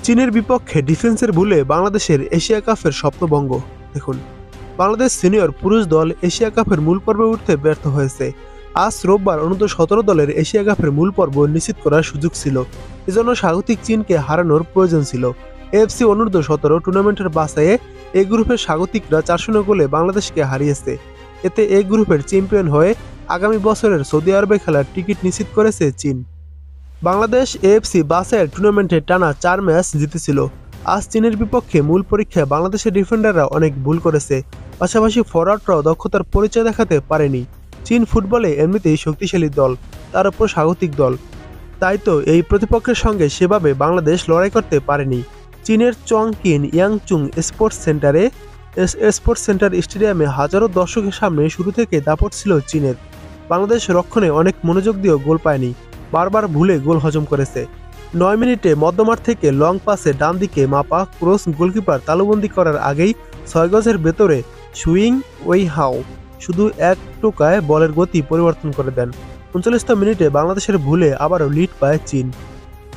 চীনের বিপক্ষে ডিফেন্সের ভুলে বাংলাদেশের এশিয়া কাপের স্বপ্নভঙ্গ। দেখুন, বাংলাদেশ সিনিয়র পুরুষ দল এশিয়া কাপের মূল পর্বে উঠতে ব্যর্থ হয়েছে। আজ রোববার অনূর্ধ্ব-17 দলের এশিয়া কাপের মূল পর্ব নিশ্চিত করার সুযোগ ছিল। এজন্য স্বাগতিক চীনকে হারানোর প্রয়োজন ছিল। এএফসি অনূর্ধ্ব-17 টুর্নামেন্টের বাছাইয়ে এই গ্রুপের স্বাগতিকরা 4-0 গোলে বাংলাদেশকে হারিয়েছে। এতে এই গ্রুপের চ্যাম্পিয়ন হয়ে আগামী বছরের সৌদি আরবে খেলার টিকিট নিশ্চিত করেছে চীন। বাংলাদেশ এএফসি বাছাইয়ের টুর্নামেন্টে টানা 4 ম্যাচ জিতেছিল। আজ চীনের বিপক্ষে মূল পরীক্ষায় বাংলাদেশের ডিফেন্ডাররা অনেক ভুল করেছে, পাশাপাশি ফরওয়ার্ডরাও দক্ষতার পরিচয় দেখাতে পারেনি। চীন ফুটবলে এমনিতেই শক্তিশালী দল, তার উপর স্বাগতিক দল, তাই তো এই প্রতিপক্ষের সঙ্গে সেভাবে বাংলাদেশ লড়াই করতে পারেনি। চীনের চংকিন ইয়াংচুং স্পোর্টস সেন্টার স্টেডিয়ামে হাজারো দর্শকের সামনে শুরু থেকে দাপট ছিল চীনের। বাংলাদেশ রক্ষণে অনেক মনোযোগ দিয়েও গোল পায়নি, বারবার ভুলে গোল হজম করেছে। 9 মিনিটে মধ্যমাঠ থেকে লং পাসে ডান দিকে মাপা ক্রস গোলকিপার তালুবন্দি করার আগেই 6 গজের ভেতরে সুইং ওইহাও শুধু এক টোকায় বলের গতি পরিবর্তন করে দেন। 39তম মিনিটে বাংলাদেশের ভুলে আবারও লিড পায় চীন।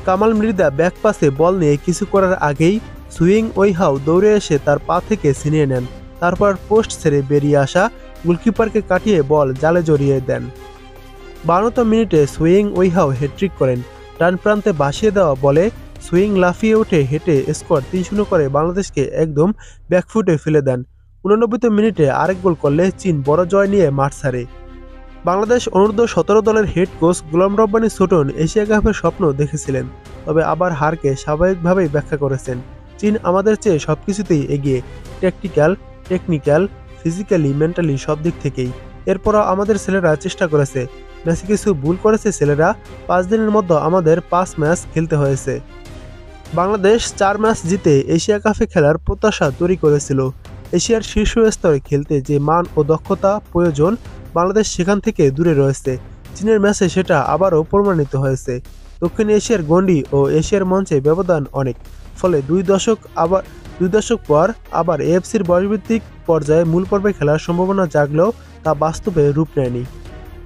কামাল মৃদা ব্যাক পাসে বল নিয়ে কিছু করার আগেই সুইং ওইহাও দৌড়ে এসে তার পা থেকে ছিনিয়ে নেন। তারপর পোস্ট ছেড়ে বেরিয়ে আসা গোলকিপারকে কাটিয়ে বল জালে জড়িয়ে দেন। 52তম মিনিটে সুইং ওইহাও হ্যাট্রিক করেন। ডান প্রান্তে ভাসিয়ে দেওয়া বলে সুইং লাফিয়ে উঠে হেঁটে স্কোর 3-0 করে বাংলাদেশকে একদম ব্যাকফুটে ফেলে দেন। 89তম মিনিটে আরেক গোল করলে চীন বড় জয় নিয়ে মাঠ ছাড়ে। বাংলাদেশ অনূর্ধ্ব-17 দলের head coach Golam Rabbani Chhoton Asia কাপের স্বপ্ন দেখেছিলেন, তবে আবার হারকে স্বাভাবিকভাবেই ব্যাখ্যা করেছেন। চীন আমাদের চেয়ে সবকিছুতেই এগিয়ে, টেকনিক্যাল, ফিজিক্যালি, মেন্টালি সব দিক থেকেই। এরপরও আমাদের ছেলেরা চেষ্টা করেছে, ম্যাচে কিছু ভুল করেছে ছেলেরা। 5 দিনের মধ্যে আমাদের 5 ম্যাচ খেলতে হয়েছে। বাংলাদেশ 4 ম্যাচ জিতে এশিয়া কাপে খেলার প্রত্যাশা তৈরি করেছিল। এশিয়ার শীর্ষ স্তরে খেলতে যে মান ও দক্ষতা প্রয়োজন, বাংলাদেশ সেখান থেকে দূরে রয়েছে। চীনের ম্যাচে সেটা আবারও প্রমাণিত হয়েছে। দক্ষিণ এশিয়ার গণ্ডি ও এশিয়ার মঞ্চে ব্যবধান অনেক, ফলে 2 দশক পর আবার এএফসির বয়সভিত্তিক পর্যায়ে মূল পর্বে খেলার সম্ভাবনা জাগলেও তা বাস্তবে রূপ নেয়নি।